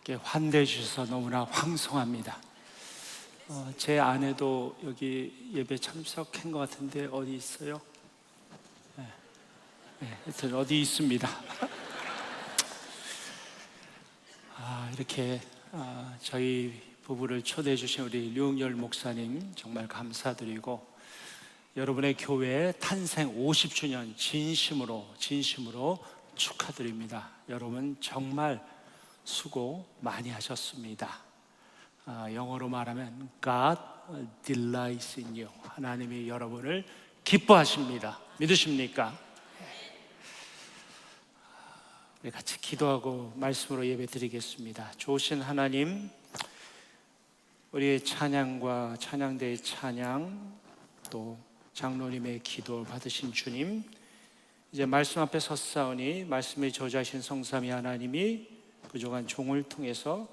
이렇게 환대해 주셔서 너무나 황송합니다. 제 아내도 여기 예배 참석한 것 같은데 어디 있어요? 하여튼 어디 있습니다. 이렇게 저희 부부를 초대해 주신 우리 류영열 목사님 정말 감사드리고, 여러분의 교회 탄생 50주년 진심으로 축하드립니다. 여러분 정말 수고 많이 하셨습니다. 영어로 말하면 God delights in you. 하나님이 여러분을 기뻐하십니다. 믿으십니까? 우리 같이 기도하고 말씀으로 예배 드리겠습니다. 좋으신 하나님, 우리의 찬양과 찬양대의 찬양, 또 장로님의 기도를 받으신 주님, 이제 말씀 앞에 섰사오니 말씀의 저자신 성삼위 하나님이 부족한 종을 통해서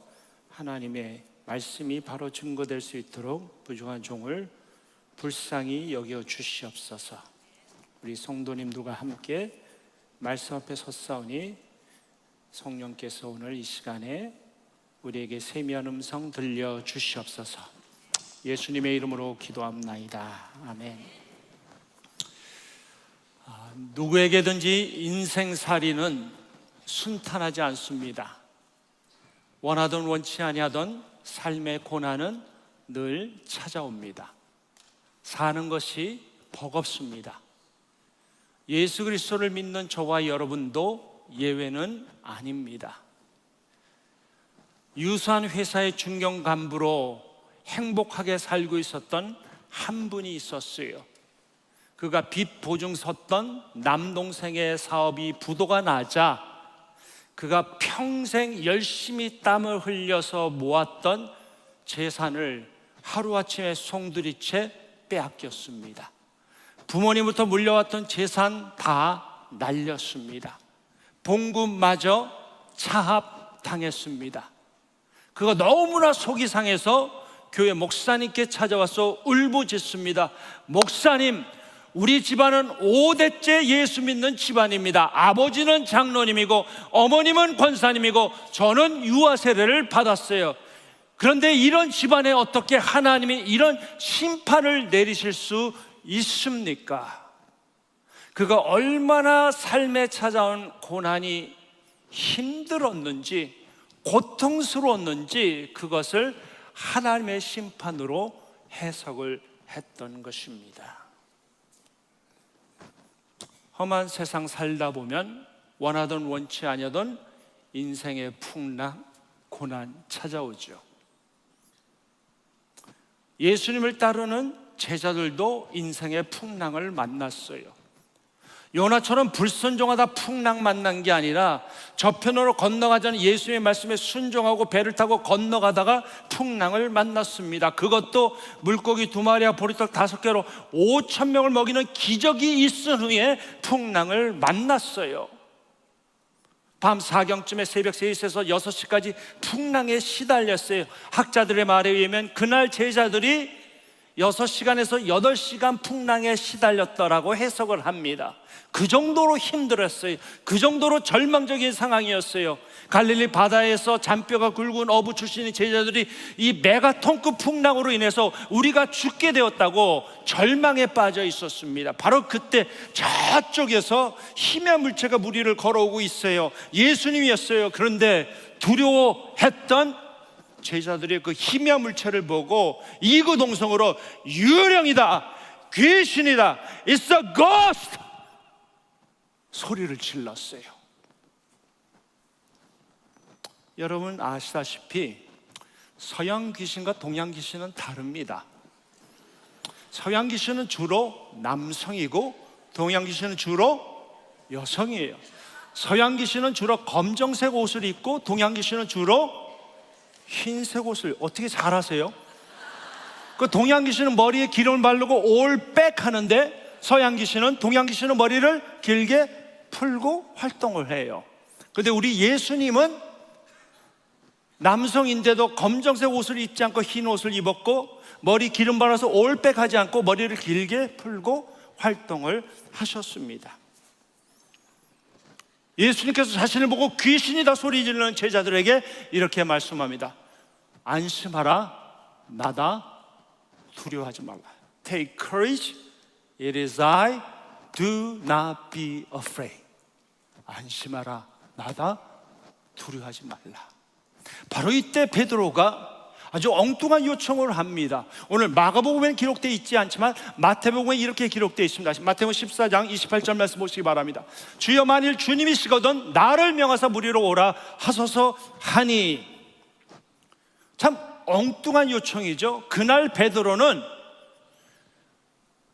하나님의 말씀이 바로 증거될 수 있도록 부족한 종을 불쌍히 여겨 주시옵소서. 우리 성도님들과 함께 말씀 앞에 섰사오니 성령께서 오늘 이 시간에 우리에게 세미한 음성 들려 주시옵소서. 예수님의 이름으로 기도합나이다. 아멘. 누구에게든지 인생살이는 순탄하지 않습니다. 원하든 원치 아니하든 삶의 고난은 늘 찾아옵니다. 사는 것이 버겁습니다. 예수 그리스도를 믿는 저와 여러분도 예외는 아닙니다. 유수한 회사의 중견 간부로 행복하게 살고 있었던 한 분이 있었어요. 그가 빚 보증 섰던 남동생의 사업이 부도가 나자 그가 평생 열심히 땀을 흘려서 모았던 재산을 하루아침에 송두리째 빼앗겼습니다. 부모님부터 물려왔던 재산 다 날렸습니다. 봉급마저 차압당했습니다. 그가 너무나 속이 상해서 교회 목사님께 찾아와서 울부짖습니다. 목사님, 우리 집안은 5대째 예수 믿는 집안입니다. 아버지는 장로님이고 어머님은 권사님이고 저는 유아 세례를 받았어요. 그런데 이런 집안에 어떻게 하나님이 이런 심판을 내리실 수 있습니까? 그가 얼마나 삶에 찾아온 고난이 힘들었는지, 고통스러웠는지 그것을 하나님의 심판으로 해석을 했던 것입니다. 험한 세상 살다 보면 원하든 원치 아니하든 인생의 풍랑, 고난 찾아오죠. 예수님을 따르는 제자들도 인생의 풍랑을 만났어요. 요나처럼 불순종하다 풍랑 만난 게 아니라 저편으로 건너가자는 예수님의 말씀에 순종하고 배를 타고 건너가다가 풍랑을 만났습니다. 그것도 물고기 2마리와 보리떡 5개로 5,000명을 먹이는 기적이 있은 후에 풍랑을 만났어요. 밤 4경쯤에 새벽 3시에서 6시까지 풍랑에 시달렸어요. 학자들의 말에 의하면 그날 제자들이 6시간에서 8시간 풍랑에 시달렸더라고 해석을 합니다. 그 정도로 힘들었어요. 그 정도로 절망적인 상황이었어요. 갈릴리 바다에서 잔뼈가 굵은 어부 출신의 제자들이 이 메가톤급 풍랑으로 인해서 우리가 죽게 되었다고 절망에 빠져 있었습니다. 바로 그때 저쪽에서 희미한 물체가 무리를 걸어오고 있어요. 예수님이었어요. 그런데 두려워했던 제자들이 그 희미한 물체를 보고 이구동성으로 유령이다, 귀신이다, It's a ghost! 소리를 질렀어요. 여러분 아시다시피 서양 귀신과 동양 귀신은 다릅니다. 서양 귀신은 주로 남성이고 동양 귀신은 주로 여성이에요. 서양 귀신은 주로 검정색 옷을 입고 동양 귀신은 주로 흰색 옷을, 어떻게 잘 아세요? 그 동양 귀신은 머리에 기름을 바르고 올백 하는데 서양 귀신은, 동양 귀신은 머리를 길게 풀고 활동을 해요. 그런데 우리 예수님은 남성인데도 검정색 옷을 입지 않고 흰 옷을 입었고 머리 기름 발라서 올백하지 않고 머리를 길게 풀고 활동을 하셨습니다. 예수님께서 자신을 보고 귀신이다 소리 지르는 제자들에게 이렇게 말씀합니다. 안심하라, 나다, 두려워하지 말라. Take courage, it is I, do not be afraid. 안심하라, 나다, 두려워하지 말라. 바로 이때 베드로가 아주 엉뚱한 요청을 합니다. 오늘 마가복음에는 기록되어 있지 않지만 마태복음에 이렇게 기록되어 있습니다. 마태복음 14장 28절 말씀 보시기 바랍니다. 주여, 만일 주님이시거든 나를 명하사 무리로 오라 하소서 하니. 참 엉뚱한 요청이죠. 그날 베드로는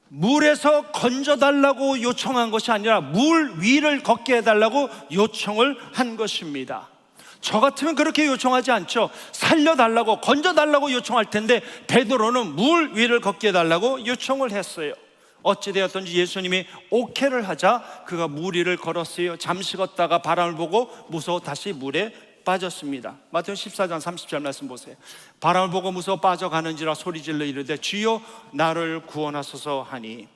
물에서 건져달라고 요청한 것이 아니라 물 위를 걷게 해달라고 요청을 한 것입니다. 저 같으면 그렇게 요청하지 않죠. 살려달라고, 건져달라고 요청할 텐데 베드로는 물 위를 걷게 해달라고 요청을 했어요. 어찌되었든지 예수님이 오케이를 하자 그가 물 위를 걸었어요. 잠시 걷다가 바람을 보고 무서워 다시 물에 빠졌습니다. 마태복음 14장 30절 말씀 보세요. 바람을 보고 무서워 빠져가는지라 소리질러 이르되 주여 나를 구원하소서 하니.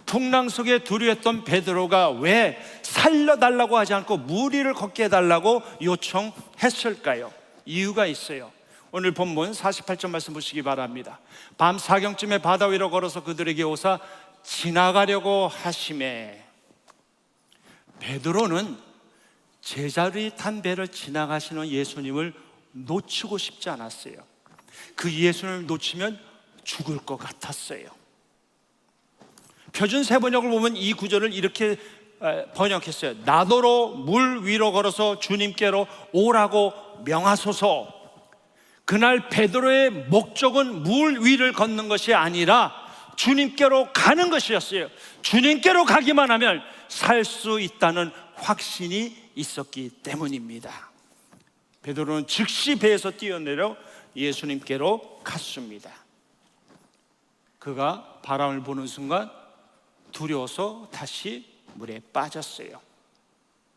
풍랑 속에 두려웠던 베드로가 왜 살려달라고 하지 않고 물 위를 걷게 해달라고 요청했을까요? 이유가 있어요. 오늘 본문 48절 말씀 보시기 바랍니다. 밤 사경쯤에 바다 위로 걸어서 그들에게 오사 지나가려고 하시매. 베드로는 제자들이 탄 배를 지나가시는 예수님을 놓치고 싶지 않았어요. 그 예수님을 놓치면 죽을 것 같았어요. 표준 세번역을 보면 이 구절을 이렇게 번역했어요. 나더러 물 위로 걸어서 주님께로 오라고 명하소서. 그날 베드로의 목적은 물 위를 걷는 것이 아니라 주님께로 가는 것이었어요. 주님께로 가기만 하면 살 수 있다는 확신이 있었기 때문입니다. 베드로는 즉시 배에서 뛰어내려 예수님께로 갔습니다. 그가 바람을 보는 순간 두려워서 다시 물에 빠졌어요.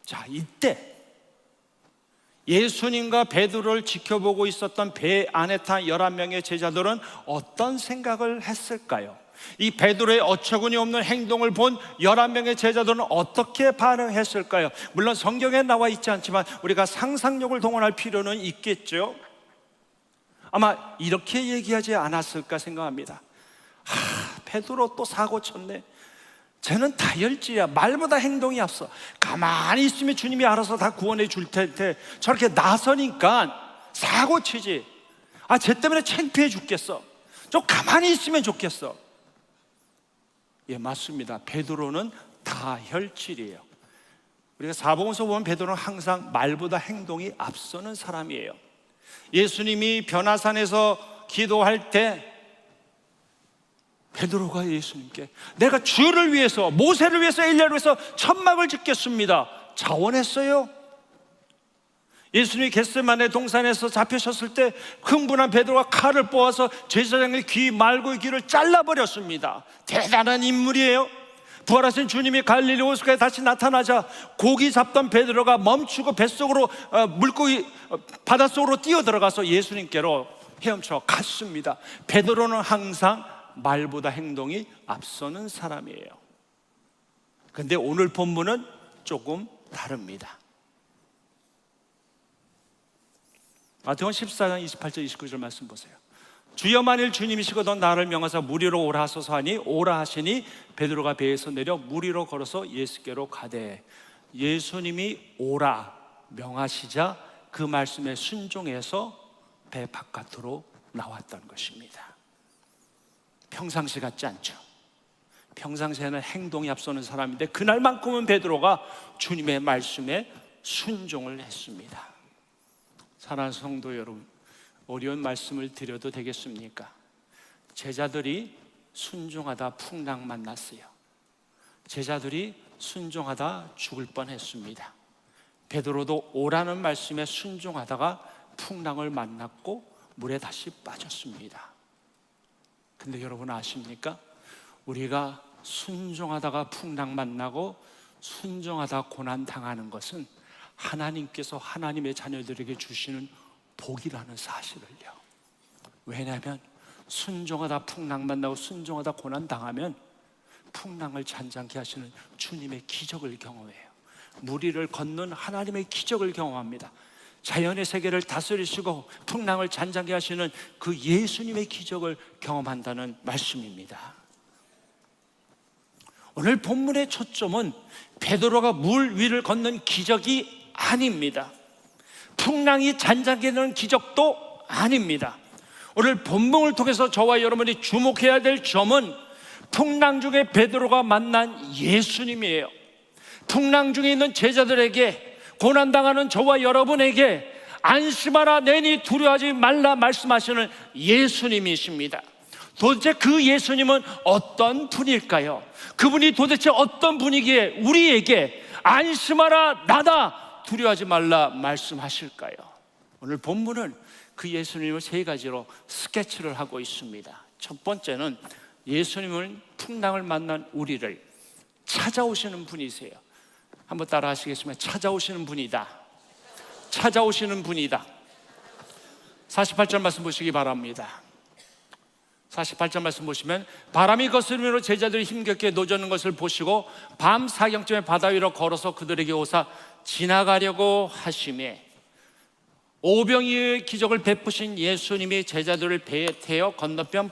자, 이때 예수님과 베드로를 지켜보고 있었던 배 안에 탄 11명의 제자들은 어떤 생각을 했을까요? 이 베드로의 어처구니 없는 행동을 본 11명의 제자들은 어떻게 반응했을까요? 물론 성경에 나와 있지 않지만 우리가 상상력을 동원할 필요는 있겠죠. 아마 이렇게 얘기하지 않았을까 생각합니다. 베드로 또 사고 쳤네. 쟤는 다혈질이야. 말보다 행동이 앞서. 가만히 있으면 주님이 알아서 다 구원해 줄 텐데 저렇게 나서니까 사고 치지. 쟤 때문에 창피해 죽겠어. 좀 가만히 있으면 좋겠어. 예, 맞습니다. 베드로는 다혈질이에요. 우리가 사복음서 보면 베드로는 항상 말보다 행동이 앞서는 사람이에요. 예수님이 변화산에서 기도할 때 베드로가 예수님께 내가 주를 위해서, 모세를 위해서, 엘리야를 위해서 천막을 짓겠습니다 자원했어요. 예수님이 겟세마네 동산에서 잡히셨을 때 흥분한 베드로가 칼을 뽑아서 제사장의 귀 말고 귀를 잘라버렸습니다. 대단한 인물이에요. 부활하신 주님이 갈릴리 호수가에 다시 나타나자 고기 잡던 베드로가 멈추고 뱃속으로 물고기 바닷속으로 뛰어들어가서 예수님께로 헤엄쳐 갔습니다. 베드로는 항상 말보다 행동이 앞서는 사람이에요. 근데 오늘 본문은 조금 다릅니다. 마태복음 14장 28절 29절 말씀 보세요. 주여, 만일 주님이시거든 나를 명하사 물 위로 오라 하소서 하니 오라 하시니 베드로가 배에서 내려 물 위로 걸어서 예수께로 가되. 예수님이 오라 명하시자 그 말씀에 순종해서 배 바깥으로 나왔던 것입니다. 평상시 같지 않죠. 평상시에는 행동이 앞서는 사람인데 그날만큼은 베드로가 주님의 말씀에 순종을 했습니다. 사랑하는 성도 여러분, 어려운 말씀을 드려도 되겠습니까? 제자들이 순종하다 풍랑 만났어요. 제자들이 순종하다 죽을 뻔했습니다. 베드로도 오라는 말씀에 순종하다가 풍랑을 만났고 물에 다시 빠졌습니다. 근데 여러분 아십니까? 우리가 순종하다가 풍랑 만나고 순종하다 고난 당하는 것은 하나님께서 하나님의 자녀들에게 주시는 복이라는 사실을요. 왜냐하면 순종하다 풍랑 만나고 순종하다 고난 당하면 풍랑을 잔잔케 하시는 주님의 기적을 경험해요. 무리를 걷는 하나님의 기적을 경험합니다. 자연의 세계를 다스리시고 풍랑을 잔잔케 하시는 그 예수님의 기적을 경험한다는 말씀입니다. 오늘 본문의 초점은 베드로가 물 위를 걷는 기적이 아닙니다. 풍랑이 잔잔케 되는 기적도 아닙니다. 오늘 본문을 통해서 저와 여러분이 주목해야 될 점은 풍랑 중에 베드로가 만난 예수님이에요. 풍랑 중에 있는 제자들에게, 고난당하는 저와 여러분에게 안심하라, 내니 두려워하지 말라 말씀하시는 예수님이십니다. 도대체 그 예수님은 어떤 분일까요? 그분이 도대체 어떤 분이기에 우리에게 안심하라, 나다, 두려워하지 말라 말씀하실까요? 오늘 본문은 그 예수님을 세 가지로 스케치를 하고 있습니다. 첫 번째는 예수님은 풍랑을 만난 우리를 찾아오시는 분이세요. 한번 따라 하시겠습니다. 찾아오시는 분이다. 찾아오시는 분이다. 48절 말씀 보시기 바랍니다. 48절 말씀 보시면, 바람이 거스름으로 제자들이 힘겹게 노젓는 것을 보시고 밤 사경쯤에 바다 위로 걸어서 그들에게 오사 지나가려고 하시매, 오병이의 기적을 베푸신 예수님이 제자들을 배에 태워 건너편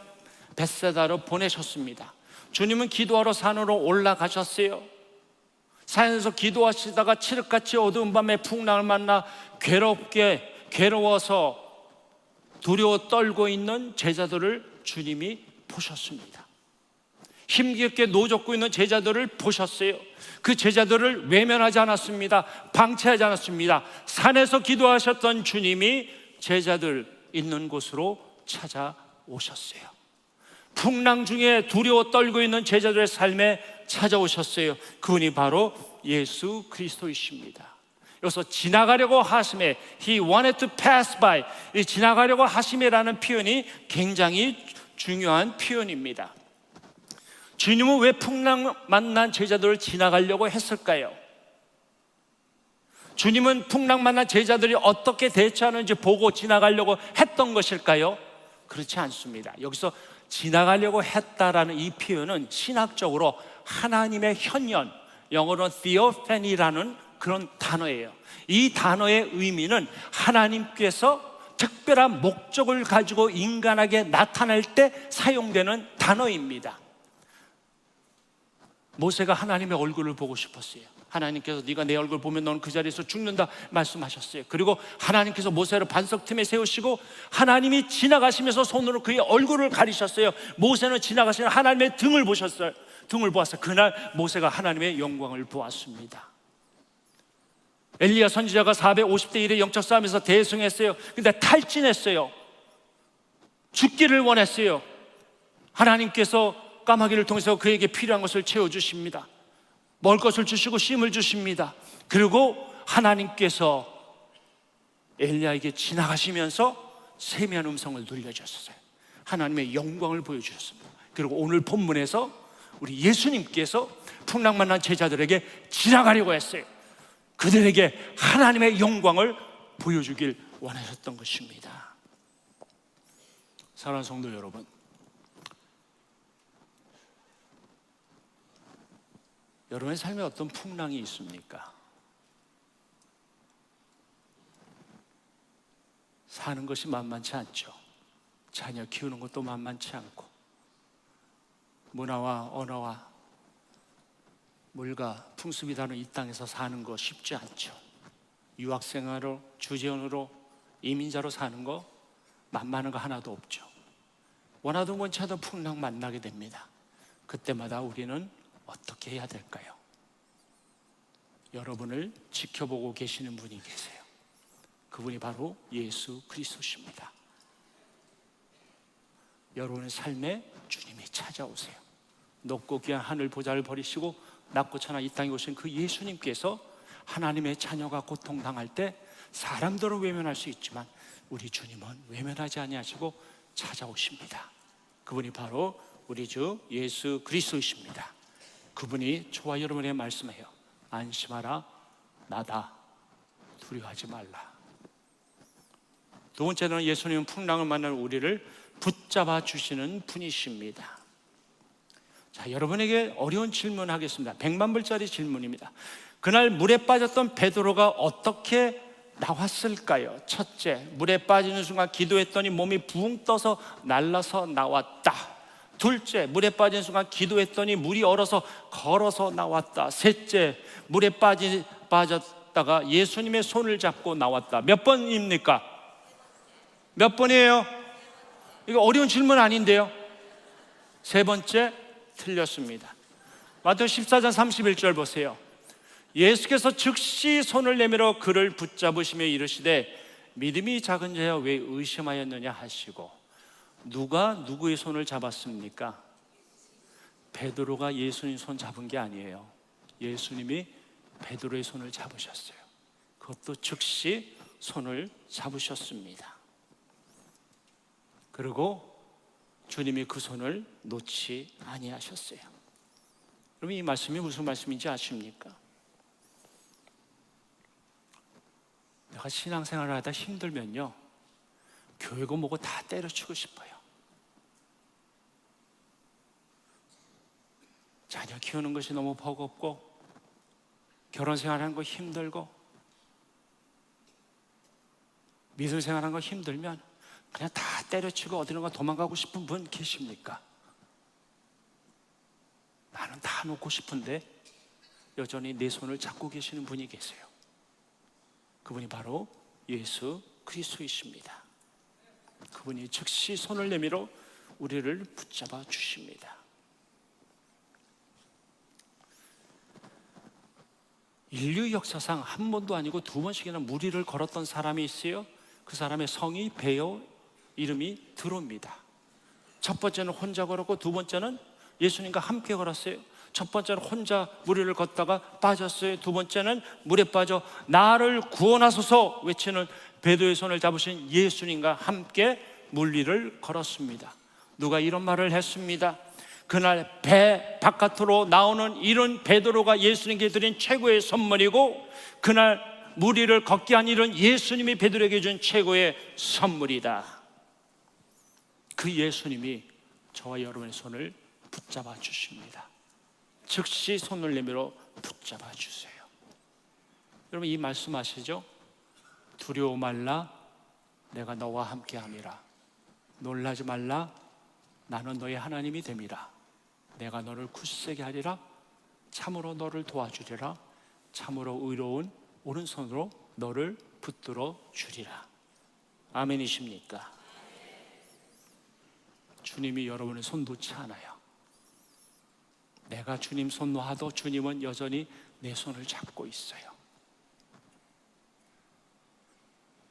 벳세다로 보내셨습니다. 주님은 기도하러 산으로 올라가셨어요. 산에서 기도하시다가 칠흑같이 어두운 밤에 풍랑을 만나 괴로워서 두려워 떨고 있는 제자들을 주님이 보셨습니다. 힘겹게 노젓고 있는 제자들을 보셨어요. 그 제자들을 외면하지 않았습니다. 방치하지 않았습니다. 산에서 기도하셨던 주님이 제자들 있는 곳으로 찾아오셨어요. 풍랑 중에 두려워 떨고 있는 제자들의 삶에 찾아오셨어요. 그분이 바로 예수 그리스도이십니다. 여기서 지나가려고 하심에, He wanted to pass by, 이 지나가려고 하심이라는 표현이 굉장히 중요한 표현입니다. 주님은 왜 풍랑 만난 제자들을 지나가려고 했을까요? 주님은 풍랑 만난 제자들이 어떻게 대처하는지 보고 지나가려고 했던 것일까요? 그렇지 않습니다. 여기서 지나가려고 했다라는 이 표현은 신학적으로 하나님의 현현, 영어로는 theophany라는 그런 단어예요. 이 단어의 의미는 하나님께서 특별한 목적을 가지고 인간에게 나타날 때 사용되는 단어입니다. 모세가 하나님의 얼굴을 보고 싶었어요. 하나님께서 네가 내 얼굴 보면 너는 그 자리에서 죽는다 말씀하셨어요. 그리고 하나님께서 모세를 반석 틈에 세우시고 하나님이 지나가시면서 손으로 그의 얼굴을 가리셨어요. 모세는 지나가시는 하나님의 등을 보셨어요. 등을 보았어요. 그날 모세가 하나님의 영광을 보았습니다. 엘리야 선지자가 450대 1의 영적 싸움에서 대승했어요. 근데 탈진했어요. 죽기를 원했어요. 하나님께서 까마귀를 통해서 그에게 필요한 것을 채워주십니다. 먹을 것을 주시고 쉼을 주십니다. 그리고 하나님께서 엘리야에게 지나가시면서 세미한 음성을 들려주셨어요. 하나님의 영광을 보여주셨습니다. 그리고 오늘 본문에서 우리 예수님께서 풍랑 만난 제자들에게 지나가려고 했어요. 그들에게 하나님의 영광을 보여주길 원하셨던 것입니다. 사랑하는 성도 여러분, 여러분의 삶에 어떤 풍랑이 있습니까? 사는 것이 만만치 않죠. 자녀 키우는 것도 만만치 않고, 문화와 언어와 물과 풍습이 다른 이 땅에서 사는 거 쉽지 않죠. 유학생으로, 주재원으로, 이민자로 사는 거 만만한 거 하나도 없죠. 원하도 원치 않던 풍랑 만나게 됩니다. 그때마다 우리는 어떻게 해야 될까요? 여러분을 지켜보고 계시는 분이 계세요. 그분이 바로 예수 그리스도십니다. 여러분의 삶에 주님이 찾아오세요. 높고 귀한 하늘 보좌를 버리시고 낮고 천하 이 땅에 오신 그 예수님께서 하나님의 자녀가 고통당할 때 사람들은 외면할 수 있지만 우리 주님은 외면하지 아니하시고 찾아오십니다. 그분이 바로 우리 주 예수 그리스도이십니다. 그분이 저와 여러분에게 말씀해요. 안심하라, 나다, 두려워하지 말라. 두 번째는 예수님은 풍랑을 만난 우리를 붙잡아 주시는 분이십니다. 자, 여러분에게 어려운 질문 하겠습니다. 100만 불짜리 질문입니다. 그날 물에 빠졌던 베드로가 어떻게 나왔을까요? 첫째, 물에 빠지는 순간 기도했더니 몸이 붕 떠서 날라서 나왔다. 둘째, 물에 빠진 순간 기도했더니 물이 얼어서 걸어서 나왔다. 셋째, 물에 빠졌다가 예수님의 손을 잡고 나왔다. 몇 번입니까? 몇 번이에요? 이거 어려운 질문 아닌데요? 세 번째, 틀렸습니다. 마태복음 14장 31절 보세요. 예수께서 즉시 손을 내밀어 그를 붙잡으시며 이르시되 믿음이 작은 자여 왜 의심하였느냐 하시고, 누가 누구의 손을 잡았습니까? 베드로가 예수님 손 잡은 게 아니에요. 예수님이 베드로의 손을 잡으셨어요. 그것도 즉시 손을 잡으셨습니다. 그리고 주님이 그 손을 놓지 아니하셨어요. 그럼 이 말씀이 무슨 말씀인지 아십니까? 내가 신앙생활을 하다 힘들면요, 교회고 뭐고 다 때려치고 싶어요. 자녀 키우는 것이 너무 버겁고, 결혼생활하는 거 힘들고, 믿음생활하는 거 힘들면 그냥 다 때려치고 어디론가 도망가고 싶은 분 계십니까? 나는 다 놓고 싶은데 여전히 내 손을 잡고 계시는 분이 계세요. 그분이 바로 예수 그리스도이십니다. 그분이 즉시 손을 내밀어 우리를 붙잡아 주십니다. 인류 역사상 한 번도 아니고 두 번씩이나 무리를 걸었던 사람이 있어요. 그 사람의 성이 베어, 이름이 드로입니다. 첫 번째는 혼자 걸었고 두 번째는 예수님과 함께 걸었어요. 첫 번째는 혼자 무리를 걷다가 빠졌어요. 두 번째는 물에 빠져 나를 구원하소서 외치는 베드로의 손을 잡으신 예수님과 함께 물리를 걸었습니다. 누가 이런 말을 했습니다. 그날 배 바깥으로 나오는 이런 베드로가 예수님께 드린 최고의 선물이고, 그날 무리를 걷게 한 일은 예수님이 베드로에게 준 최고의 선물이다. 그 예수님이 저와 여러분의 손을 붙잡아 주십니다. 즉시 손을 내밀어 붙잡아 주세요. 여러분, 이 말씀 아시죠? 두려워 말라, 내가 너와 함께 함이라. 놀라지 말라, 나는 너의 하나님이 됨이라. 내가 너를 굳세게 하리라. 참으로 너를 도와주리라. 참으로 의로운 오른손으로 너를 붙들어 주리라. 아멘이십니까? 주님이 여러분의 손 놓지 않아요. 내가 주님 손 놓아도 주님은 여전히 내 손을 잡고 있어요.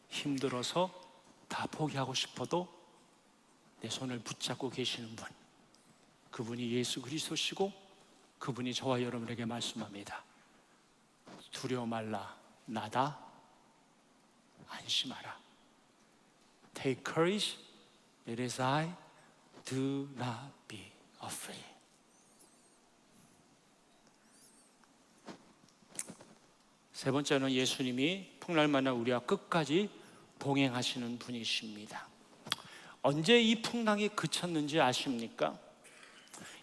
힘들어서 다 포기하고 싶어도 내 손을 붙잡고 계시는 분, 그분이 예수 그리스도시고, 그분이 저와 여러분에게 말씀합니다. 두려워 말라, 나다. 안심하라. Take courage, it is I. Do not be afraid. 세 번째는 예수님이 풍랑만한 우리와 끝까지 동행하시는 분이십니다. 언제 이 풍랑이 그쳤는지 아십니까?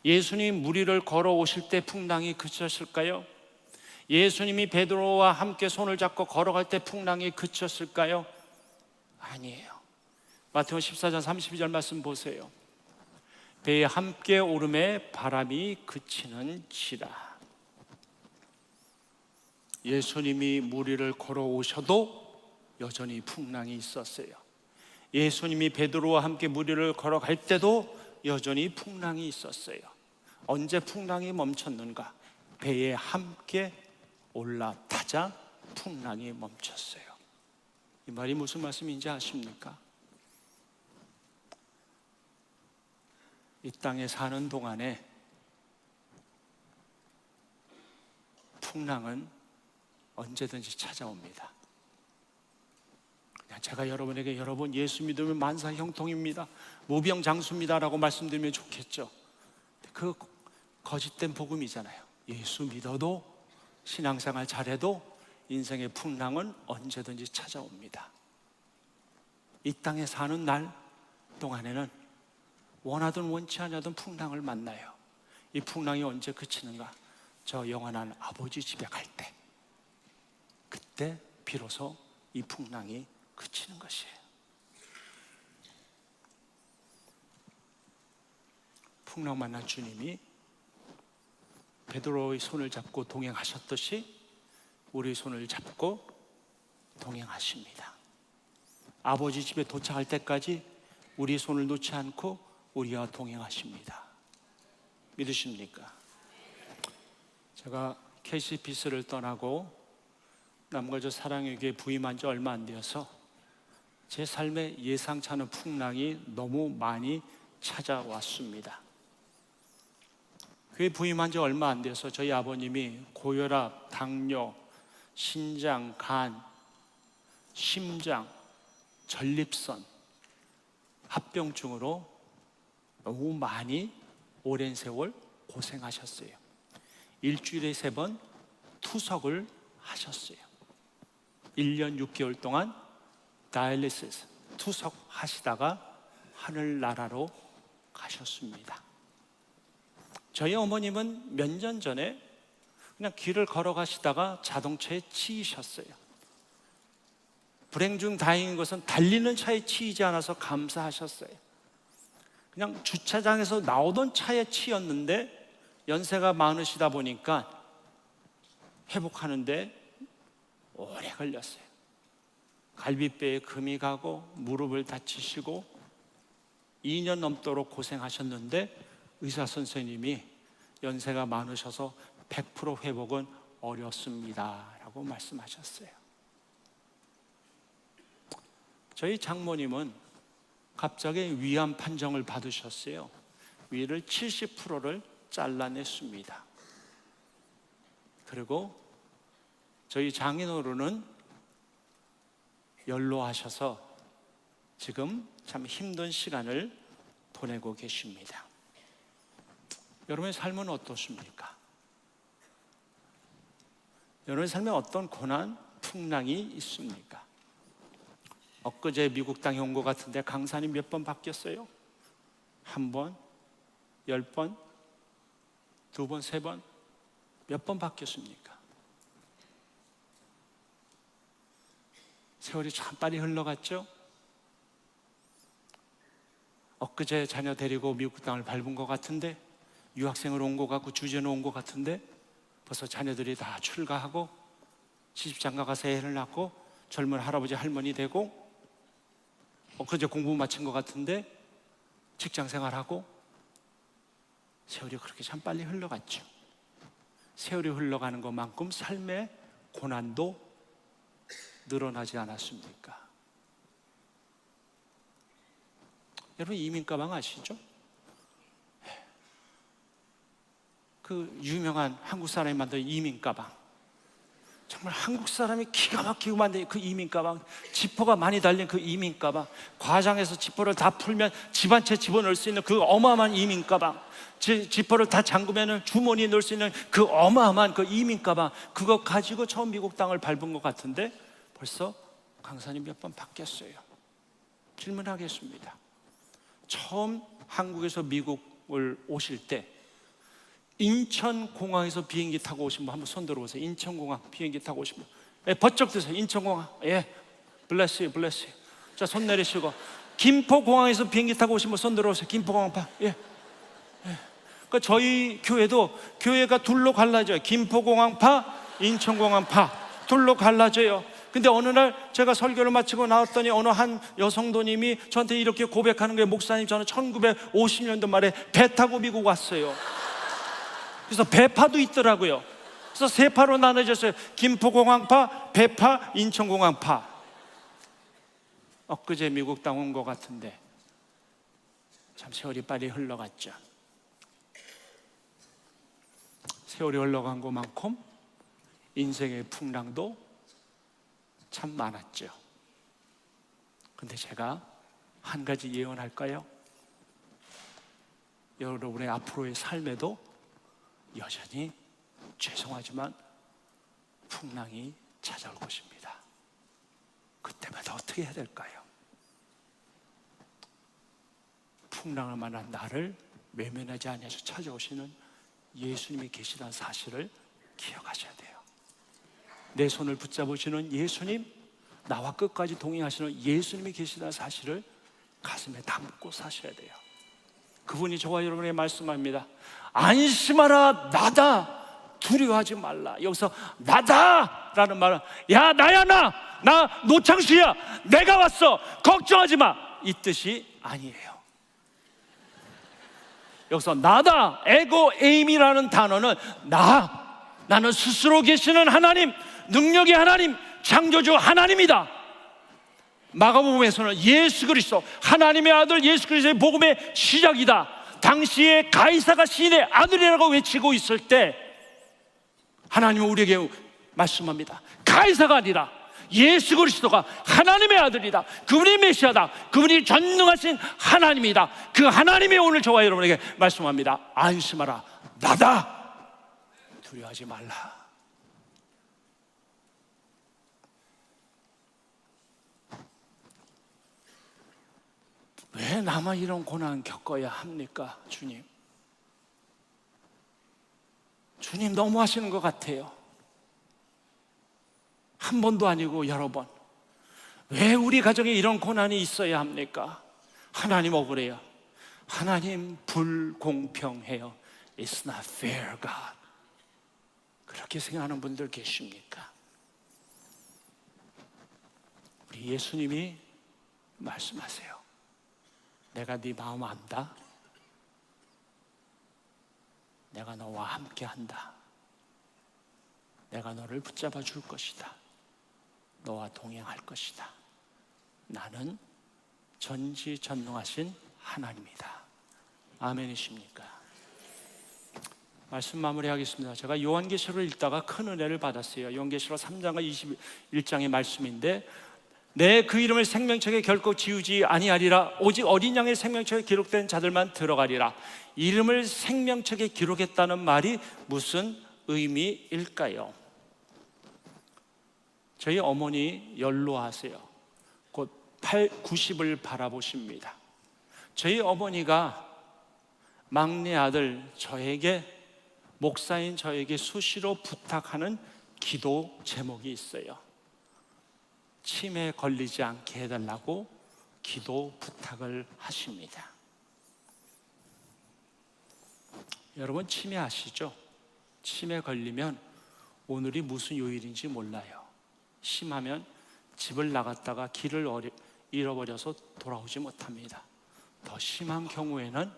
예수님 무리를 걸어오실 때 풍랑이 그쳤을까요? 예수님이 베드로와 함께 손을 잡고 걸어갈 때 풍랑이 그쳤을까요? 아니에요. 마태복음 14장 32절 말씀 보세요. 배에 함께 오름에 바람이 그치는지라. 예수님이 무리를 걸어오셔도 여전히 풍랑이 있었어요. 예수님이 베드로와 함께 무리를 걸어갈 때도 여전히 풍랑이 있었어요. 언제 풍랑이 멈췄는가? 배에 함께 올라타자 풍랑이 멈췄어요. 이 말이 무슨 말씀인지 아십니까? 이 땅에 사는 동안에 풍랑은 언제든지 찾아옵니다. 그냥 제가 여러분에게 여러분 예수 믿으면 만사 형통입니다, 무병장수입니다 라고 말씀드리면 좋겠죠. 그 거짓된 복음이잖아요. 예수 믿어도, 신앙생활 잘해도 인생의 풍랑은 언제든지 찾아옵니다. 이 땅에 사는 날 동안에는 원하든 원치 않아든 풍랑을 만나요. 이 풍랑이 언제 그치는가? 저 영원한 아버지 집에 갈 때, 그때 비로소 이 풍랑이 그치는 것이에요. 풍랑 만난 주님이 베드로의 손을 잡고 동행하셨듯이 우리 손을 잡고 동행하십니다. 아버지 집에 도착할 때까지 우리 손을 놓지 않고 우리와 동행하십니다. 믿으십니까? 제가 KCPS를 떠나고 남과 저 사랑의 교회 부임한 지 얼마 안 되어서 제 삶에 예상치 않은 풍랑이 너무 많이 찾아왔습니다. 교회 부임한 지 얼마 안 돼서 저희 아버님이 고혈압, 당뇨, 신장, 간, 심장, 전립선, 합병증으로 너무 많이 오랜 세월 고생하셨어요. 일주일에 3번 투석을 하셨어요. 1년 6개월 동안 다이얼리시스 투석하시다가 하늘나라로 가셨습니다. 저희 어머님은 몇 년 전에 그냥 길을 걸어가시다가 자동차에 치이셨어요. 불행 중 다행인 것은 달리는 차에 치이지 않아서 감사하셨어요. 그냥 주차장에서 나오던 차에 치였는데 연세가 많으시다 보니까 회복하는데 오래 걸렸어요. 갈비뼈에 금이 가고 무릎을 다치시고 2년 넘도록 고생하셨는데 의사 선생님이 연세가 많으셔서 100% 회복은 어렵습니다 라고 말씀하셨어요. 저희 장모님은 갑자기 위암 판정을 받으셨어요. 위를 70%를 잘라냈습니다. 그리고 저희 장인어른은 연로하셔서 지금 참 힘든 시간을 보내고 계십니다. 여러분의 삶은 어떻습니까? 여러분의 삶에 어떤 고난, 풍랑이 있습니까? 엊그제 미국 땅에 온 것 같은데 강산이 몇 번 바뀌었어요? 1번, 10번, 2번, 3번? 몇 번 바뀌었습니까? 세월이 참 빨리 흘러갔죠? 엊그제 자녀 데리고 미국 땅을 밟은 것 같은데, 유학생으로 온 것 같고 주제로 온 것 같은데 벌써 자녀들이 다 출가하고 시집장가 가서 애를 낳고 젊은 할아버지 할머니 되고, 엊그제 공부 마친 것 같은데 직장생활하고. 세월이 그렇게 참 빨리 흘러갔죠. 세월이 흘러가는 것만큼 삶의 고난도 늘어나지 않았습니까? 여러분 이민가방 아시죠? 그 유명한 한국 사람이 만든 이민가방, 정말 한국 사람이 기가 막히고 만든 그 이민가방, 지퍼가 많이 달린 그 이민가방, 과장해서 지퍼를 다 풀면 집 한 채 집어넣을 수 있는 그 어마어마한 이민가방, 지퍼를 다 잠그면 주머니에 넣을 수 있는 그 어마어마한 그 이민가방, 그거 가지고 처음 미국 땅을 밟은 것 같은데 벌써 강산이 몇 번 바뀌었어요. 질문하겠습니다. 처음 한국에서 미국을 오실 때 인천공항에서 비행기 타고 오신 분 한번 손 들어보세요. 인천공항 비행기 타고 오신 분. 예, 번쩍 드세요. 인천공항. 예, 블레스 블레스. 자, 손 내리시고. 김포공항에서 비행기 타고 오신 분 손 들어보세요. 김포공항파. 예. 그러니까 저희 교회도 교회가 둘로 갈라져요. 김포공항파, 인천공항파 둘로 갈라져요. 근데 어느 날 제가 설교를 마치고 나왔더니 어느 한 여성도님이 저한테 이렇게 고백하는 거예요. 목사님, 저는 1950년도 말에 배 타고 미국 왔어요. 그래서 배파도 있더라고요. 그래서 3파로 나눠졌어요. 김포공항파, 배파, 인천공항파. 엊그제 미국 땅 온 것 같은데 참 세월이 빨리 흘러갔죠. 세월이 흘러간 것만큼 인생의 풍랑도 참 많았죠. 근데 제가 한 가지 예언할까요? 여러분의 앞으로의 삶에도 여전히 죄송하지만 풍랑이 찾아올 것입니다. 그때마다 어떻게 해야 될까요? 풍랑을 만난 나를 외면하지 않아서 찾아오시는 예수님이 계시다는 사실을 기억하셔야 돼요. 내 손을 붙잡으시는 예수님, 나와 끝까지 동행하시는 예수님이 계시다는 사실을 가슴에 담고 사셔야 돼요. 그분이 저와 여러분에게 말씀합니다. 안심하라, 나다, 두려워하지 말라. 여기서 나다 라는 말은, 야, 나야, 나 노창수야, 내가 왔어, 걱정하지 마, 이 뜻이 아니에요. 여기서 나다, 에고 에임이라는 단어는 나는 스스로 계시는 하나님, 능력의 하나님, 창조주 하나님이다. 마가복음에서는 예수 그리스도, 하나님의 아들 예수 그리스도의 복음의 시작이다. 당시에 가이사가 시인의 아들이라고 외치고 있을 때 하나님은 우리에게 말씀합니다. 가이사가 아니라 예수 그리스도가 하나님의 아들이다. 그분이 메시아다. 그분이 전능하신 하나님이다. 그 하나님이 오늘 저와 여러분에게 말씀합니다. 안심하라, 나다, 두려워하지 말라. 왜 나만 이런 고난 겪어야 합니까? 주님, 주님 너무 하시는 것 같아요. 한 번도 아니고 여러 번. 왜 우리 가정에 이런 고난이 있어야 합니까? 하나님 억울해요. 하나님 불공평해요. It's not fair, God. 그렇게 생각하는 분들 계십니까? 우리 예수님이 말씀하세요. 내가 네 마음 안다. 내가 너와 함께 한다. 내가 너를 붙잡아 줄 것이다. 너와 동행할 것이다. 나는 전지전능하신 하나님이다. 아멘이십니까? 말씀 마무리하겠습니다. 제가 요한계시록을 읽다가 큰 은혜를 받았어요. 요한계시록 3장과 21장의 말씀인데, 내 그 이름을 생명책에 결코 지우지 아니하리라. 오직 어린 양의 생명책에 기록된 자들만 들어가리라. 이름을 생명책에 기록했다는 말이 무슨 의미일까요? 저희 어머니 연로하세요. 곧 90을 바라보십니다. 저희 어머니가 막내 아들 저에게, 목사인 저에게 수시로 부탁하는 기도 제목이 있어요. 치매에 걸리지 않게 해달라고 기도 부탁을 하십니다. 여러분 치매 아시죠? 치매 걸리면 오늘이 무슨 요일인지 몰라요. 심하면 집을 나갔다가 길을 잃어버려서 돌아오지 못합니다. 더 심한 경우에는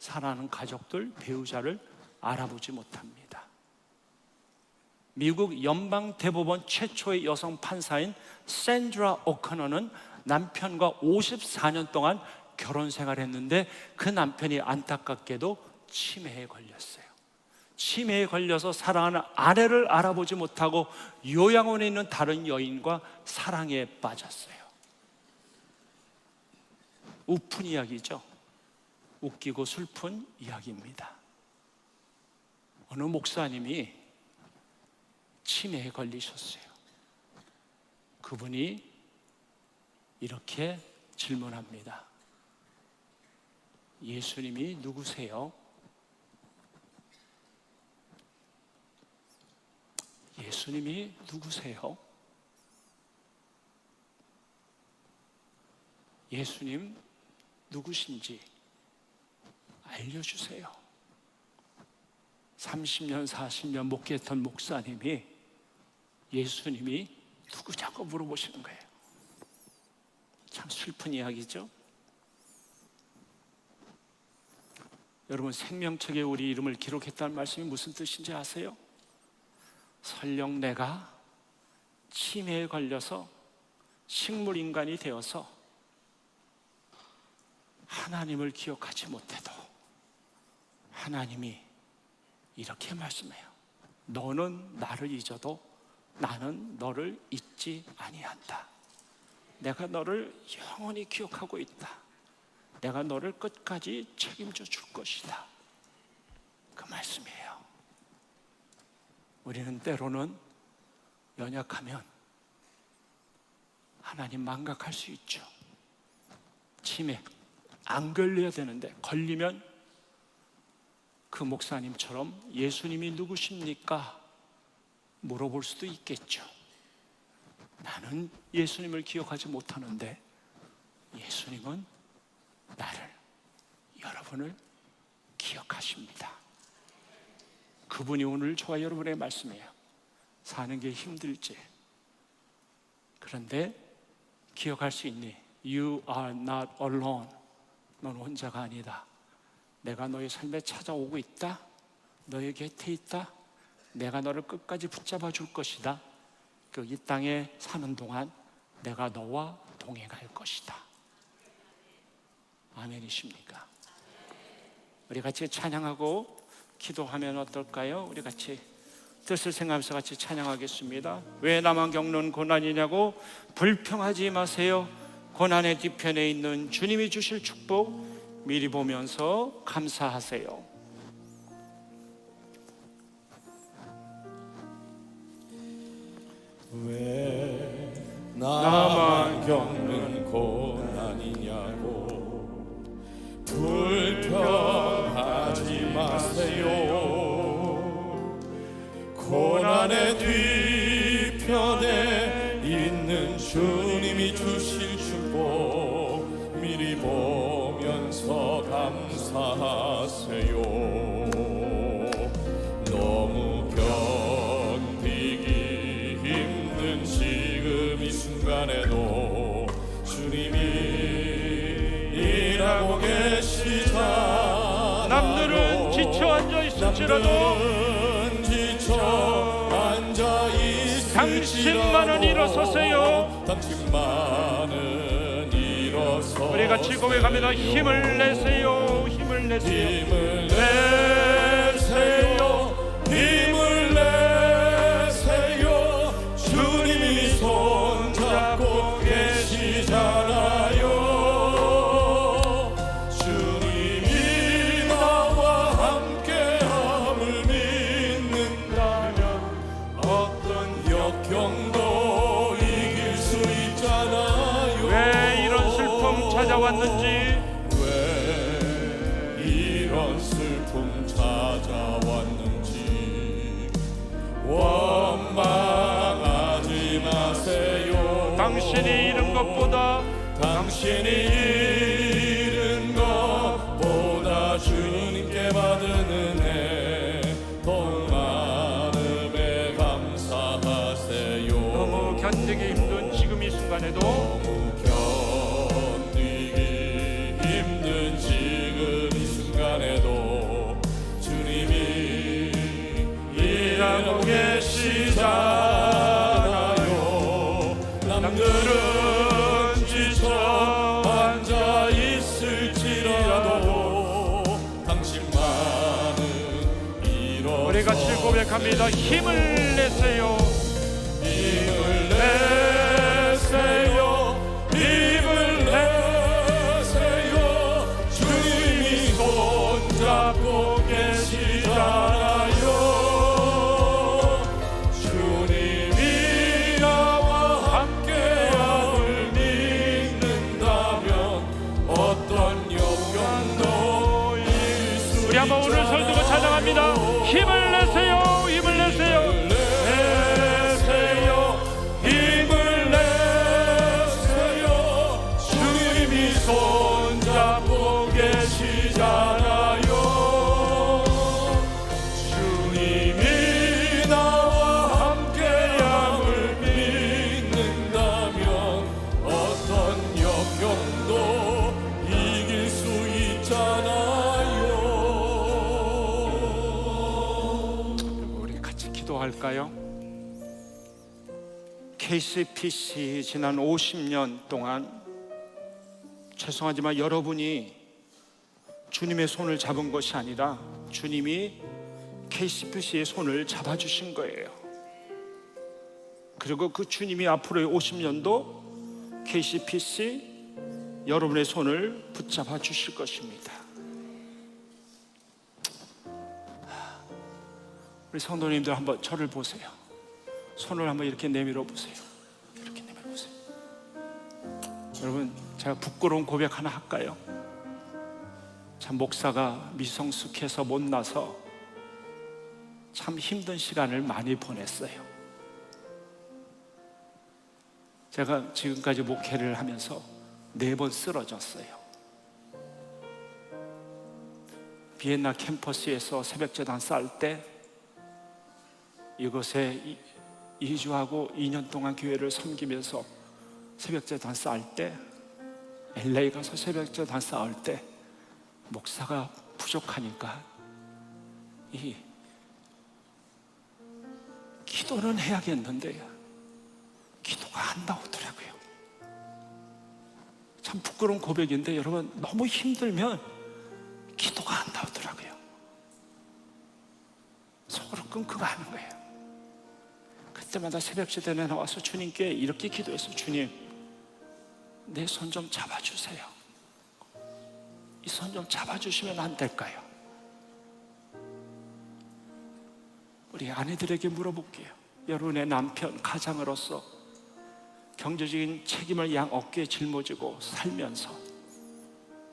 사랑하는 가족들, 배우자를 알아보지 못합니다. 미국 연방대법원 최초의 여성 판사인 샌드라 오커너는 남편과 54년 동안 결혼 생활했는데 그 남편이 안타깝게도 치매에 걸렸어요. 치매에 걸려서 사랑하는 아내를 알아보지 못하고 요양원에 있는 다른 여인과 사랑에 빠졌어요. 우픈 이야기죠. 웃기고 슬픈 이야기입니다. 어느 목사님이 치매에 걸리셨어요. 그분이 이렇게 질문합니다. 예수님이 누구세요? 예수님이 누구세요? 예수님 누구신지 알려주세요. 30년, 40년 목회했던 목사님이 예수님이 누구냐고 물어보시는 거예요. 참 슬픈 이야기죠. 여러분, 생명책에 우리 이름을 기록했다는 말씀이 무슨 뜻인지 아세요? 설령 내가 치매에 걸려서 식물인간이 되어서 하나님을 기억하지 못해도 하나님이 이렇게 말씀해요. 너는 나를 잊어도 나는 너를 잊지 아니한다. 내가 너를 영원히 기억하고 있다. 내가 너를 끝까지 책임져 줄 것이다. 그 말씀이에요. 우리는 때로는 연약하면 하나님 망각할 수 있죠. 치매 안 걸려야 되는데 걸리면 그 목사님처럼 예수님이 누구십니까? 물어볼 수도 있겠죠. 나는 예수님을 기억하지 못하는데 예수님은 나를, 여러분을 기억하십니다. 그분이 오늘 저와 여러분의 말씀이에요. 사는 게 힘들지, 그런데 기억할 수 있니? You are not alone. 넌 혼자가 아니다. 내가 너의 삶에 찾아오고 있다. 너의 곁에 있다. 내가 너를 끝까지 붙잡아 줄 것이다. 이 땅에 사는 동안 내가 너와 동행할 것이다. 아멘이십니까? 우리 같이 찬양하고 기도하면 어떨까요? 우리 같이 뜻을 생각하면서 같이 찬양하겠습니다. 왜 나만 겪는 고난이냐고 불평하지 마세요. 고난의 뒤편에 있는 주님이 주실 축복 미리 보면서 감사하세요. 왜 나만 겪는 고난이냐고 불평하지 마세요. 고난의 뒤편에 있는 주님이 주실 축복 미리 보면서 감사하세요. 너무 견디기 힘든 지금 이 순간에도 주님이 일하고 계시잖아요. 남들은 지쳐 앉아 있을지라도 당신만은 일어서세요. 당신만은 일어서 우리 같이 고백합니다. 힘을 내세요. 힘을 내세요. 힘을 내세요. 힘을 내세요. 주님이 손잡고 계시잖아요. 주님이 나와 함께함을 믿는다면 어떤 역경도 이길 수 있잖아요. 왜 이런 슬픔 찾아왔는지, 왜 이런 슬픔 찾아왔는지 원망하지 마세요. 당신이 잃은 것보다 당신이 잃은 것보다 주님께 받은 은혜 더욱 많음에 감사하세요. 너무 견디기 힘든 지금 이 순간에도 너무 견디기 힘든 지금 이 순간에도 주님이 일하고 계시잖아요. 남들은 지쳐 앉아 있을지라도 당신만은 일어서 우리 같이 고백합니다. 힘을 내세요. 힘을 내세요. 힘을 내세요. 주님이 손잡고 계시잖아요. 주님이 나와 함께함을 믿는다면 어떤 역경도 이길 수 우리 한번 오늘 손 들고 찬양합니다. 힘을 내세요. 힘을 내세요. 힘을 내세요. 주님이 손잡고 계시잖아요. 주님이 나와 함께함을 믿는다면 어떤 역경도 이길 수 있잖아요. 우리 같이 기도할까요? KCPC 지난 50년 동안 죄송하지만 여러분이 주님의 손을 잡은 것이 아니라 주님이 KCPC의 손을 잡아주신 거예요. 그리고 그 주님이 앞으로의 50년도 KCPC 여러분의 손을 붙잡아 주실 것입니다. 우리 성도님들 한번 저를 보세요. 손을 한번 이렇게 내밀어 보세요. 이렇게 내밀어 보세요. 여러분, 제가 부끄러운 고백 하나 할까요? 참 목사가 미성숙해서 못나서 참 힘든 시간을 많이 보냈어요. 제가 지금까지 목회를 하면서 4번 쓰러졌어요. 비엔나 캠퍼스에서 새벽제단 쌓을 때, 이곳에 이주하고 2년 동안 교회를 섬기면서 새벽제단 쌓을 때, LA 가서 새벽제단 쌓을 때 목사가 부족하니까 기도는 해야겠는데 기도가 안 나오더라고요. 참 부끄러운 고백인데 여러분, 너무 힘들면 기도가 안 나오더라고요. 속으로 끙끙 하는 거예요. 그때마다 새벽제단에 나와서 주님께 이렇게 기도해서, 주님, 내 손 좀 잡아주세요. 이 손 좀 잡아주시면 안 될까요? 우리 아내들에게 물어볼게요. 여러분의 남편, 가장으로서 경제적인 책임을 양 어깨에 짊어지고 살면서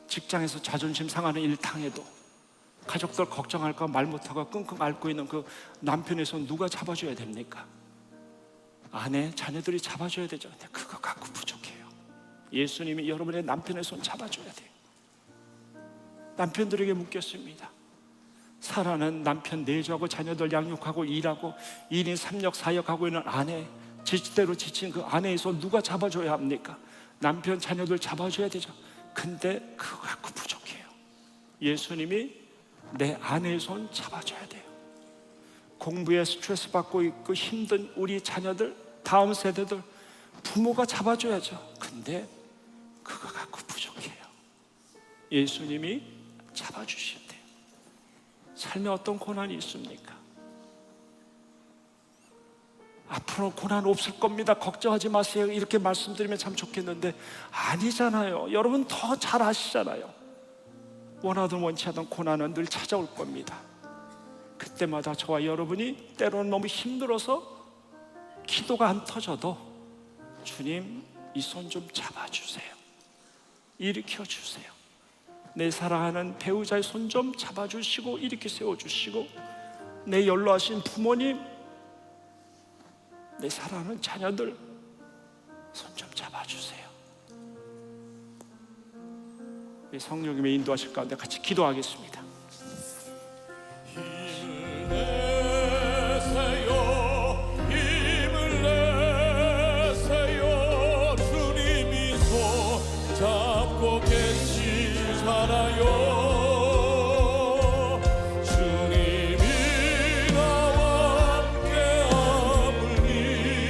직장에서 자존심 상하는 일 당해도 가족들 걱정할까 말 못하고 끙끙 앓고 있는 그 남편의 손 누가 잡아줘야 됩니까? 아내, 자녀들이 잡아줘야 되죠. 근데 그거 갖고 부족해요. 예수님이 여러분의 남편의 손 잡아줘야 돼요. 남편들에게 묻겠습니다. 사랑하는 남편 내조하고 자녀들 양육하고 일하고 1인 3역 4역 하고 있는 아내, 지치대로 지친 그 아내의 손 누가 잡아줘야 합니까? 남편, 자녀들 잡아줘야 되죠. 근데 그거 갖고 부족해요. 예수님이 내 아내의 손 잡아줘야 돼요. 공부에 스트레스 받고 있고 힘든 우리 자녀들, 다음 세대들 부모가 잡아줘야죠. 근데 그거 갖고 부족해요. 예수님이 잡아주셔야 돼요. 삶에 어떤 고난이 있습니까? 앞으로 고난 없을 겁니다, 걱정하지 마세요, 이렇게 말씀드리면 참 좋겠는데 아니잖아요. 여러분 더 잘 아시잖아요. 원하든 원치 않던 고난은 늘 찾아올 겁니다. 그때마다 저와 여러분이 때로는 너무 힘들어서 기도가 안 터져도 주님, 이 손 좀 잡아주세요, 일으켜주세요. 내 사랑하는 배우자의 손 좀 잡아주시고 일으켜 세워주시고, 내 연로하신 부모님, 내 사랑하는 자녀들 손 좀 잡아주세요. 성령님의 인도하실 가운데 같이 기도하겠습니다. 힘을 내세요, 힘을 내세요. 주님이 손 잡고 계시잖아요. 주님이 나와 함께함을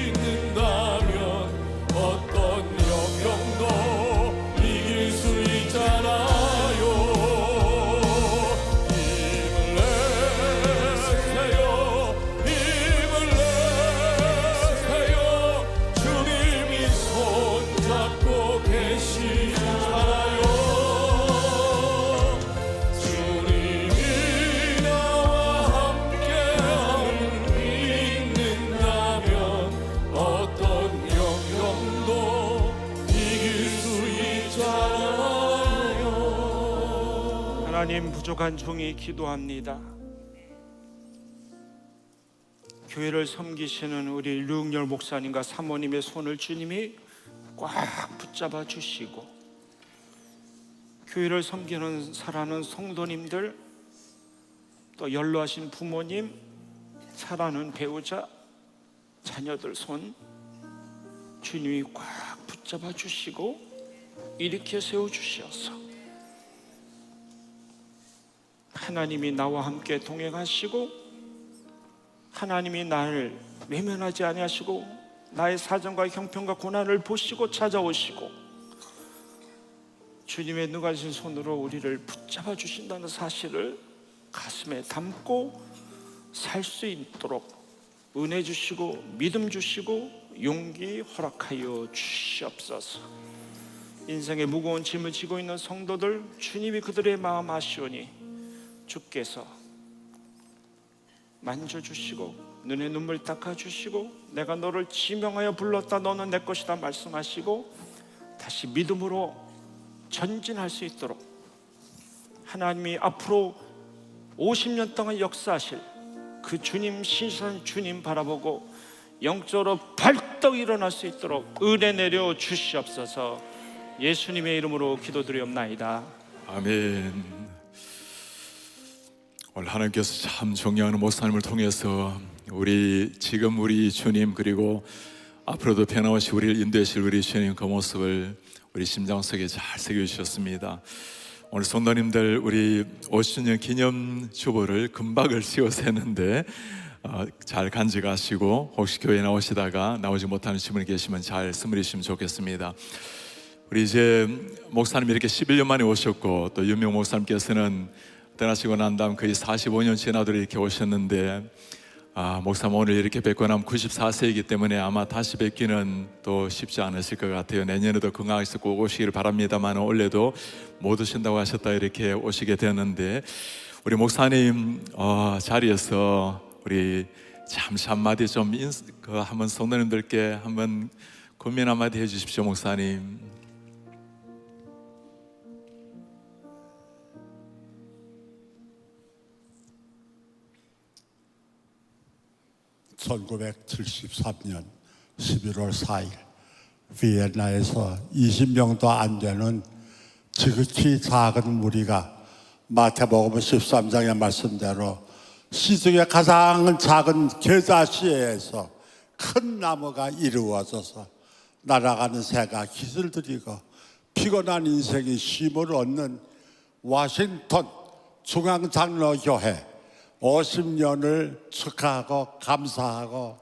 믿는다면 어떤 영경도 이길 수 있잖아요. 힘을 내세요, 힘을 내세요. 주님이 손 잡고 계시잖아요. 주님이 나와 함께함을 믿는다면 어떤 영경도 이길 수 있잖아요. 하나님, 부족한 종이 기도합니다. 교회를 섬기시는 우리 류흥열 목사님과 사모님의 손을 주님이 꽉 붙잡아 주시고, 교회를 섬기는 사랑하는 성도님들, 또 연로하신 부모님, 사랑하는 배우자, 자녀들 손 주님이 꽉 붙잡아 주시고 일으켜 세워 주시어서 하나님이 나와 함께 동행하시고, 하나님이 나를 외면하지 아니하시고 나의 사정과 형편과 고난을 보시고 찾아오시고 주님의 능하신 손으로 우리를 붙잡아 주신다는 사실을 가슴에 담고 살 수 있도록 은혜 주시고 믿음 주시고 용기 허락하여 주시옵소서. 인생의 무거운 짐을 지고 있는 성도들, 주님이 그들의 마음 아시오니 주께서 만져주시고 눈에 눈물 닦아주시고, 내가 너를 지명하여 불렀다, 너는 내 것이다 말씀하시고 다시 믿음으로 전진할 수 있도록 하나님이 앞으로 50년 동안 역사하실 그 그 주님 신선 주님 바라보고 영적으로 벌떡 일어날 수 있도록 은혜 내려 주시옵소서. 예수님의 이름으로 기도드리옵나이다. 아멘. 오늘 하나님께서 참 존경하는 목사님을 통해서 우리 주님, 그리고 앞으로도 변함없이 우리를 인도하실 우리 주님 그 모습을 우리 심장 속에 잘 새겨주셨습니다. 오늘 성도님들, 우리 50주년 기념 주보를 금박을 씌워서 했는데 잘 간직하시고, 혹시 교회 나오시다가 나오지 못하는 분이 계시면 잘 스물이시면 좋겠습니다. 우리 이제 목사님 이렇게 11년 만에 오셨고, 또 윤명 목사님께서는 떠나시고 난 다음 거의 45년 지나도록 이렇게 오셨는데, 목사님 오늘 이렇게 뵙고 나면 94세이기 때문에 아마 다시 뵙기는 또 쉽지 않으실 것 같아요. 내년에도 건강해서 꼭 오시기를 바랍니다만, 올해도 못 오신다고 하셨다 이렇게 오시게 되었는데, 우리 목사님 자리에서 우리 잠시 한마디 좀 한번 성도님들께 한번 고민 한마디 해주십시오. 목사님. (1973년 11월 4일) 비엔나에서 20명도 안 되는 지극히 작은 무리가 마태복음 13장의 말씀대로 시중에 가장 작은 겨자씨에서 큰 나무가 이루어져서 날아가는 새가 깃을 들이고 피곤한 인생이 쉼을 얻는 워싱턴 중앙장로교회 50년을 축하하고 감사하고,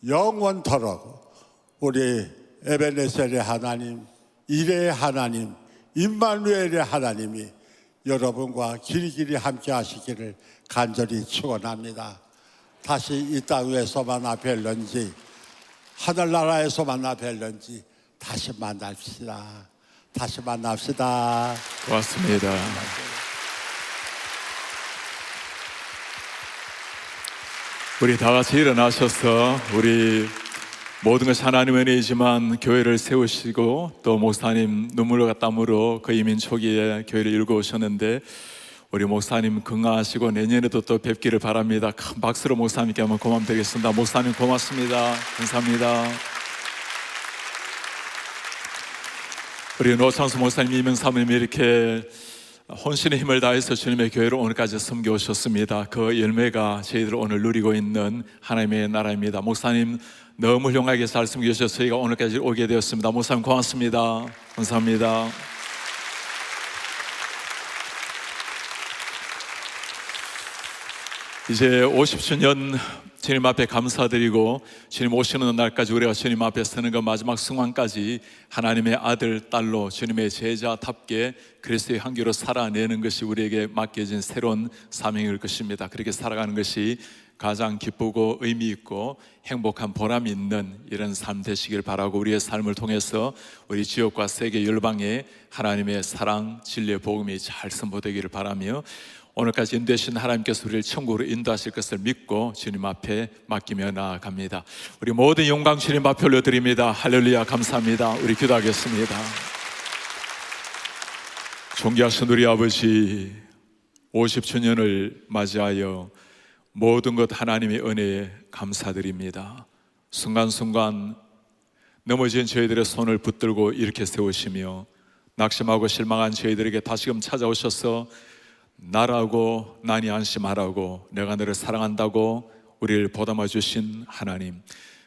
영원토록 우리 에베네셀의 하나님, 이레의 하나님, 임마누엘의 하나님이 여러분과 길이길이 함께 하시기를 간절히 축원합니다. 다시 이 땅 위에서 만나 뵐런지 하늘나라에서 만나 뵐런지 다시 만납시다. 다시 만납시다. 고맙습니다. 우리 다 같이 일어나셔서, 우리 모든 것이 하나님의 은혜이지만 교회를 세우시고, 또 목사님 눈물과 땀으로 그 이민 초기에 교회를 일궈 오셨는데, 우리 목사님 건강하시고 내년에도 또 뵙기를 바랍니다. 큰 박수로 목사님께 한번 고맙드리겠습니다. 목사님 고맙습니다. 감사합니다. 우리 노창수 목사님, 이명 사모님이 이렇게 혼신의 힘을 다해서 주님의 교회를 오늘까지 섬겨 오셨습니다. 그 열매가 저희들 오늘 누리고 있는 하나님의 나라입니다. 목사님 너무 훌륭하게 잘 섬겨 주셔서 저희가 오늘까지 오게 되었습니다. 목사님 고맙습니다. 감사합니다. 이제 50주년 주님 앞에 감사드리고, 주님 오시는 날까지 우리가 주님 앞에 서는 그 마지막 순간까지 하나님의 아들, 딸로 주님의 제자답게 그리스도의 향기로 살아내는 것이 우리에게 맡겨진 새로운 사명일 것입니다. 그렇게 살아가는 것이 가장 기쁘고 의미 있고 행복한 보람이 있는 이런 삶 되시길 바라고, 우리의 삶을 통해서 우리 지역과 세계 열방에 하나님의 사랑, 진리의 복음이 잘 선포되기를 바라며, 오늘까지 인도하신 하나님께서 우리를 천국으로 인도하실 것을 믿고 주님 앞에 맡기며 나아갑니다. 우리 모든 영광 주님 앞에 올려드립니다. 할렐루야, 감사합니다. 우리 기도하겠습니다. 존귀하신 우리 아버지, 50주년을 맞이하여 모든 것 하나님의 은혜에 감사드립니다. 순간순간 넘어진 저희들의 손을 붙들고 이렇게 세우시며, 낙심하고 실망한 저희들에게 다시금 찾아오셔서 나라고 나니 안심하라고, 내가 너를 사랑한다고 우리를 보담아 주신 하나님,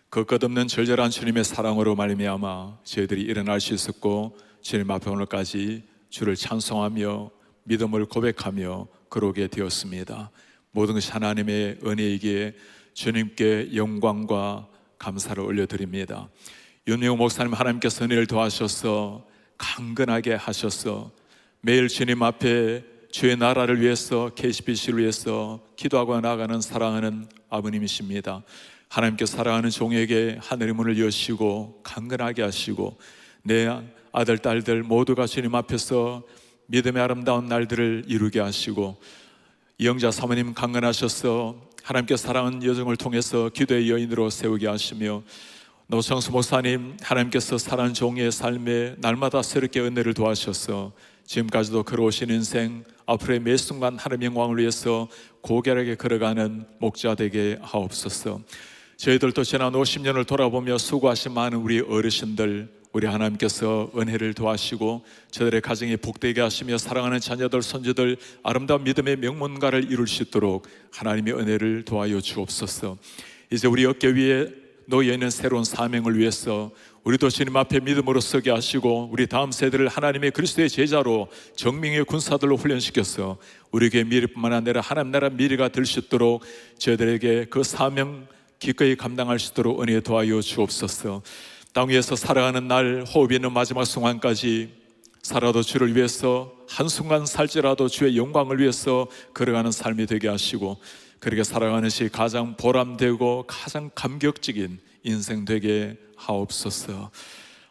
그 끝없는 절절한 주님의 사랑으로 말미암아 저희들이 일어날 수 있었고, 주님 앞에 오늘까지 주를 찬송하며 믿음을 고백하며 그러게 되었습니다. 모든 것이 하나님의 은혜이기에 주님께 영광과 감사를 올려드립니다. 윤명 목사님, 하나님께서 은혜를 더하셔서 강건하게 하셔서 매일 주님 앞에 주의 나라를 위해서, KCBC를 위해서 기도하고 나아가는 사랑하는 아버님이십니다. 하나님께 사랑하는 종에게 하늘의 문을 여시고 강건하게 하시고, 내 아들, 딸들 모두가 주님 앞에서 믿음의 아름다운 날들을 이루게 하시고, 이영자 사모님 강건하셔서 하나님께 사랑하는 여정을 통해서 기도의 여인으로 세우게 하시며, 노창수 목사님, 하나님께서 사랑하는 종의 삶에 날마다 새롭게 은혜를 도와주셔서 지금까지도 걸어오신 인생, 앞으로의 매 순간 하나님의 영광을 위해서 고결하게 걸어가는 목자 되게 하옵소서. 저희들도 지난 50년을 돌아보며 수고하신 많은 우리 어르신들, 우리 하나님께서 은혜를 도와주시고 저들의 가정이 복되게 하시며 사랑하는 자녀들, 손주들 아름다운 믿음의 명문가를 이룰 수 있도록 하나님의 은혜를 도와여 주옵소서. 이제 우리 어깨 위에 놓여있는 새로운 사명을 위해서 우리도 주님 앞에 믿음으로 서게 하시고 우리 다음 세대를 하나님의 그리스도의 제자로 정명의 군사들로 훈련시켜서 우리에게 미래뿐만 아니라 하나님 나라 미래가 될 수 있도록 저희들에게 그 사명 기꺼이 감당할 수 있도록 은혜 도와여 주옵소서. 땅 위에서 살아가는 날, 호흡이 있는 마지막 순간까지 살아도 주를 위해서 한순간 살지라도 주의 영광을 위해서 걸어가는 삶이 되게 하시고 그렇게 살아가는 것이 가장 보람되고 가장 감격적인 인생 되게 하옵소서.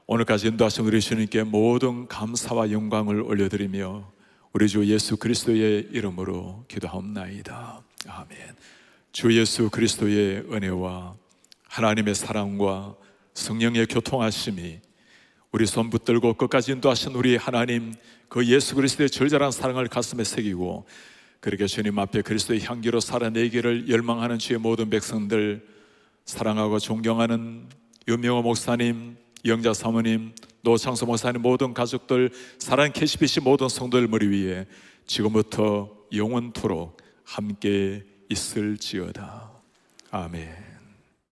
오늘까지 인도하신 우리 주님께 모든 감사와 영광을 올려드리며 우리 주 예수 그리스도의 이름으로 기도하옵나이다. 아멘. 주 예수 그리스도의 은혜와 하나님의 사랑과 성령의 교통하심이 우리 손 붙들고 끝까지 인도하신 우리 하나님 그 예수 그리스도의 절절한 사랑을 가슴에 새기고 그렇게 주님 앞에 그리스도의 향기로 살아내기를 열망하는 주의 모든 백성들, 사랑하고 존경하는 유명호 목사님, 영자 사모님, 노창수 목사님 모든 가족들, 사랑하는 KCBC 모든 성도들 머리 위에 지금부터 영원토록 함께 있을지어다. 아멘.